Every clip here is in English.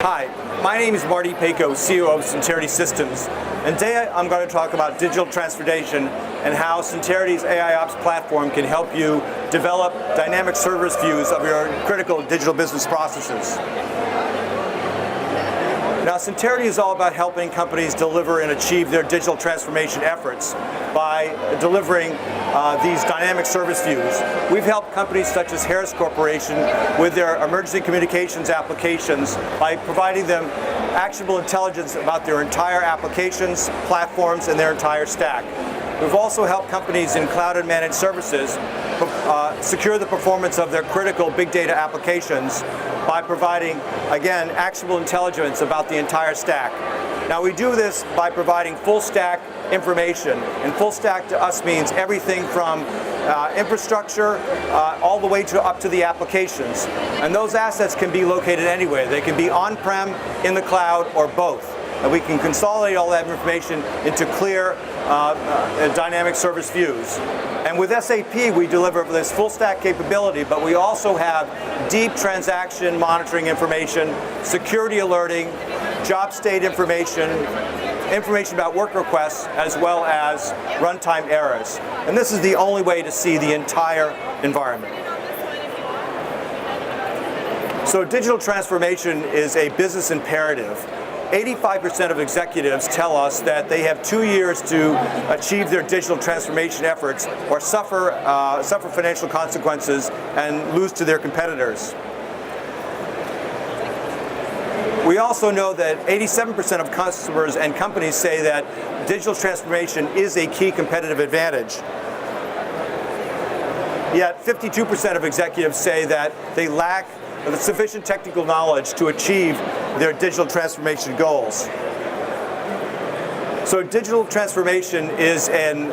Hi, my name is Marty Paco, CEO of Centerity Systems, and today I'm going to talk about digital transformation and how Centerity's AIOps platform can help you develop dynamic service views of your critical digital business processes. Now, Centerity is all about helping companies deliver and achieve their digital transformation efforts by delivering these dynamic service views. We've helped companies such as Harris Corporation with their emergency communications applications by providing them actionable intelligence about their entire applications, platforms, and their entire stack. We've also helped companies in cloud and managed services secure the performance of their critical big data applications by providing, again, actionable intelligence about the entire stack. Now, we do this by providing full stack information, and full stack to us means everything from infrastructure all the way up to the applications. And those assets can be located anywhere. They can be on-prem, in the cloud, or both. And we can consolidate all that information into clear dynamic service views. And with SAP, we deliver this full stack capability, but we also have deep transaction monitoring information, security alerting, job state information, information about work requests, as well as runtime errors. And this is the only way to see the entire environment. So digital transformation is a business imperative. 85% of executives tell us that they have 2 years to achieve their digital transformation efforts or suffer financial consequences and lose to their competitors. We also know that 87% of customers and companies say that digital transformation is a key competitive advantage. Yet 52% of executives say that they lack the sufficient technical knowledge to achieve their digital transformation goals. So digital transformation is an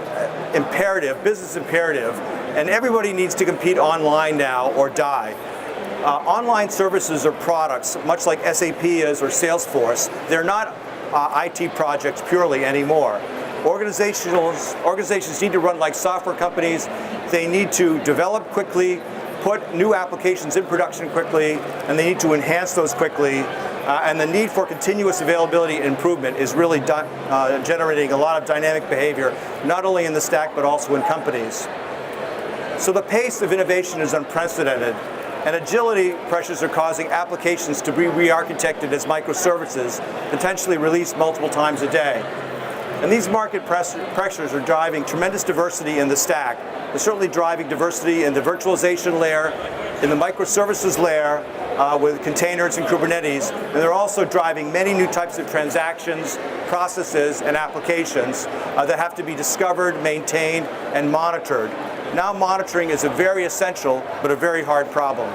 imperative, business imperative, and everybody needs to compete online now or die. Online services or products, much like SAP is or Salesforce, they're not IT projects purely anymore. Organizations need to run like software companies. They need to develop quickly, put new applications in production quickly, and they need to enhance those quickly. And the need for continuous availability and improvement is really generating a lot of dynamic behavior, not only in the stack, but also in companies. So the pace of innovation is unprecedented, and agility pressures are causing applications to be re-architected as microservices, potentially released multiple times a day. And these market pressures are driving tremendous diversity in the stack. They're certainly driving diversity in the virtualization layer, in the microservices layer with containers and Kubernetes, and they're also driving many new types of transactions, processes, and applications that have to be discovered, maintained, and monitored. Now monitoring is a very essential but a very hard problem.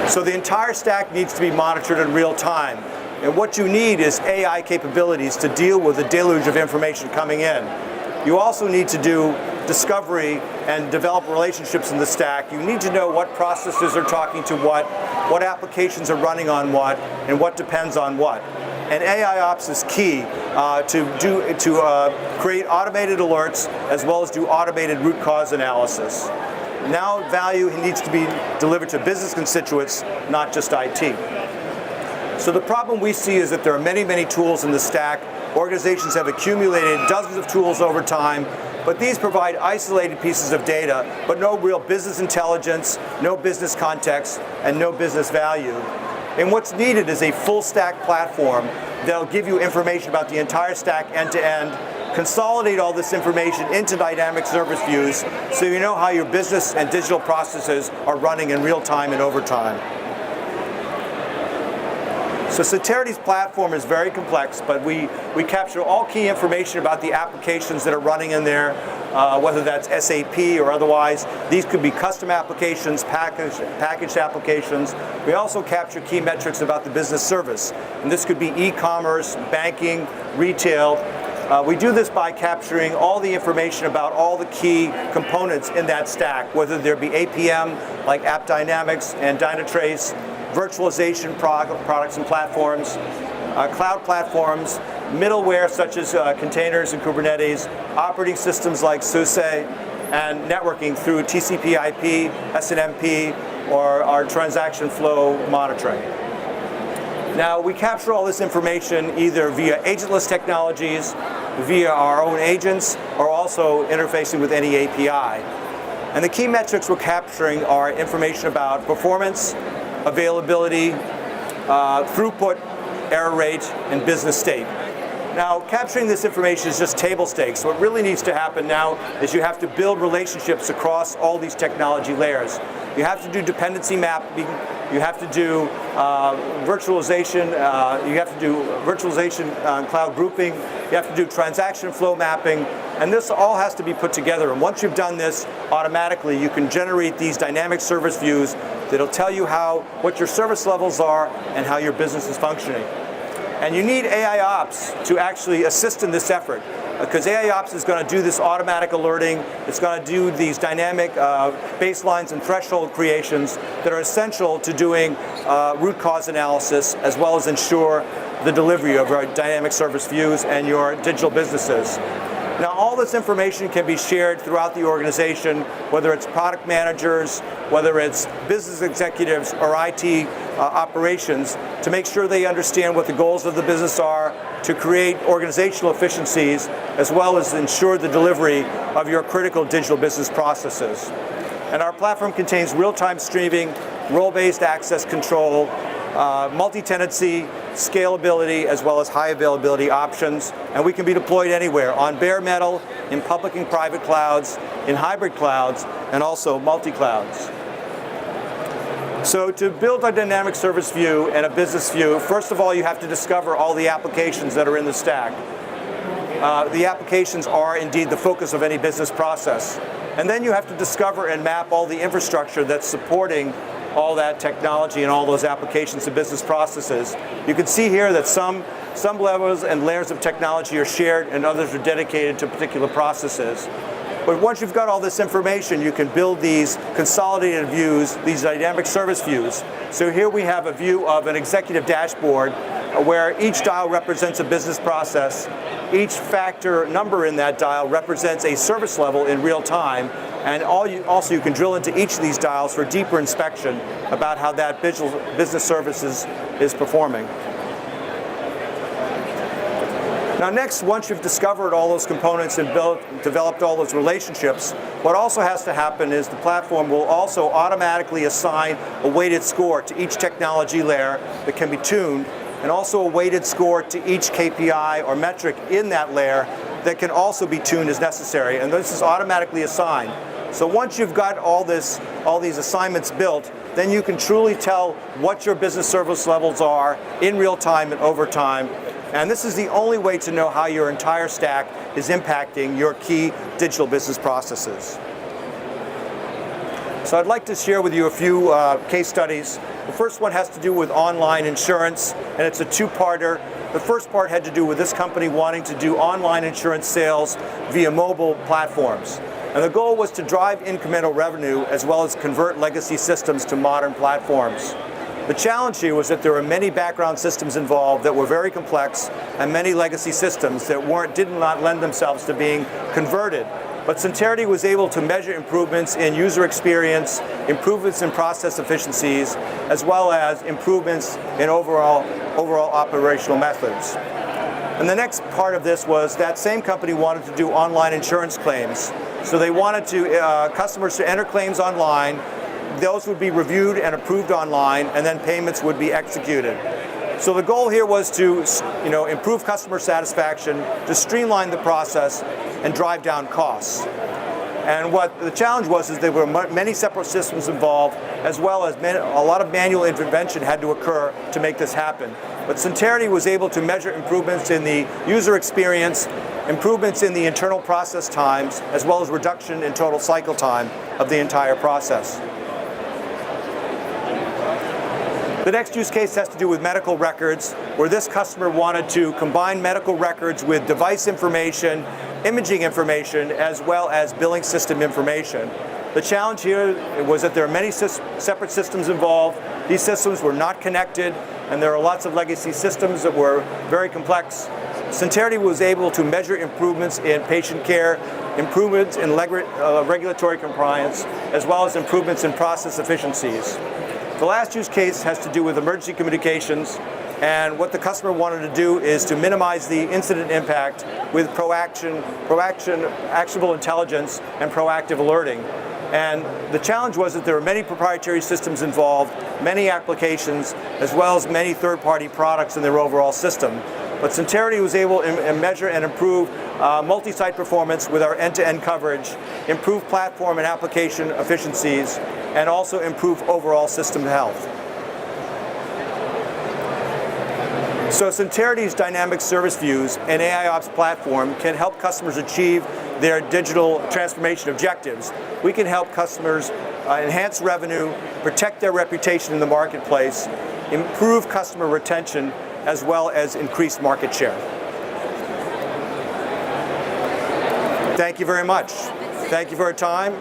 So the entire stack needs to be monitored in real time. And what you need is AI capabilities to deal with the deluge of information coming in. You also need to do discovery and develop relationships in the stack. You need to know what processes are talking to what applications are running on what, and what depends on what. And AIOps is key to create automated alerts as well as do automated root cause analysis. Now value needs to be delivered to business constituents, not just IT. So the problem we see is that there are many, many tools in the stack. Organizations have accumulated dozens of tools over time, but these provide isolated pieces of data, but no real business intelligence, no business context, and no business value. And what's needed is a full stack platform that'll give you information about the entire stack end to end, consolidate all this information into dynamic service views so you know how your business and digital processes are running in real time and over time. So Centerity's platform is very complex, but we capture all key information about the applications that are running in there, whether that's SAP or otherwise. These could be custom applications, packaged applications. We also capture key metrics about the business service. And this could be e-commerce, banking, retail. We do this by capturing all the information about all the key components in that stack, whether there be APM, like App Dynamics and Dynatrace, virtualization products and platforms, cloud platforms, middleware such as containers and Kubernetes, operating systems like SUSE, and networking through TCP/IP, SNMP, or our transaction flow monitoring. Now, we capture all this information either via agentless technologies, via our own agents, or also interfacing with any API. And the key metrics we're capturing are information about performance, availability, throughput, error rate, and business state. Now, capturing this information is just table stakes. What really needs to happen now is you have to build relationships across all these technology layers. You have to do dependency mapping, you have to do virtualization, cloud grouping, you have to do transaction flow mapping, and this all has to be put together. And once you've done this, automatically you can generate these dynamic service views that'll tell you what your service levels are and how your business is functioning. And you need AI Ops to actually assist in this effort, because AI Ops is going to do this automatic alerting. It's going to do these dynamic baselines and threshold creations that are essential to doing root cause analysis, as well as ensure the delivery of our dynamic service views and your digital businesses. Now, all this information can be shared throughout the organization, whether it's product managers, whether it's business executives or IT operations, to make sure they understand what the goals of the business are, to create organizational efficiencies, as well as ensure the delivery of your critical digital business processes. And our platform contains real-time streaming, role-based access control, multi-tenancy, scalability, as well as high availability options, and we can be deployed anywhere, on bare metal, in public and private clouds, in hybrid clouds, and also multi-clouds. So to build a dynamic service view and a business view, first of all, you have to discover all the applications that are in the stack. The applications are indeed the focus of any business process. And then you have to discover and map all the infrastructure that's supporting all that technology and all those applications and business processes. You can see here that some levels and layers of technology are shared and others are dedicated to particular processes. But once you've got all this information, you can build these consolidated views, these dynamic service views. So here we have a view of an executive dashboard where each dial represents a business process. Each factor number in that dial represents a service level in real time. And also you can drill into each of these dials for deeper inspection about how that business services is performing. Now next, once you've discovered all those components and developed all those relationships, what also has to happen is the platform will also automatically assign a weighted score to each technology layer that can be tuned, and also a weighted score to each KPI or metric in that layer that can also be tuned as necessary, and this is automatically assigned. So once you've got all these assignments built, then you can truly tell what your business service levels are in real time and over time. And this is the only way to know how your entire stack is impacting your key digital business processes. So I'd like to share with you a few case studies. The first one has to do with online insurance, and it's a two-parter. The first part had to do with this company wanting to do online insurance sales via mobile platforms. And the goal was to drive incremental revenue as well as convert legacy systems to modern platforms. The challenge here was that there were many background systems involved that were very complex, and many legacy systems that did not lend themselves to being converted. But Centerity was able to measure improvements in user experience, improvements in process efficiencies, as well as improvements in overall operational methods. And the next part of this was that same company wanted to do online insurance claims. So they wanted customers to enter claims online. Those would be reviewed and approved online, and then payments would be executed. So the goal here was to improve customer satisfaction, to streamline the process, and drive down costs. And what the challenge was is there were many separate systems involved, as well as a lot of manual intervention had to occur to make this happen. But Centerity was able to measure improvements in the user experience, improvements in the internal process times, as well as reduction in total cycle time of the entire process. The next use case has to do with medical records, where this customer wanted to combine medical records with device information, imaging information, as well as billing system information. The challenge here was that there are many separate systems involved. These systems were not connected, and there are lots of legacy systems that were very complex. Centerity was able to measure improvements in patient care, improvements in regulatory compliance, as well as improvements in process efficiencies. The last use case has to do with emergency communications, and what the customer wanted to do is to minimize the incident impact with actionable intelligence, and proactive alerting. And the challenge was that there were many proprietary systems involved, many applications, as well as many third-party products in their overall system. But Centerity was able to measure and improve multi-site performance with our end-to-end coverage, improve platform and application efficiencies, and also improve overall system health. So Centerity's dynamic service views and AIOps platform can help customers achieve their digital transformation objectives. We can help customers enhance revenue, protect their reputation in the marketplace, improve customer retention, as well as increase market share. Thank you very much. Thank you for your time.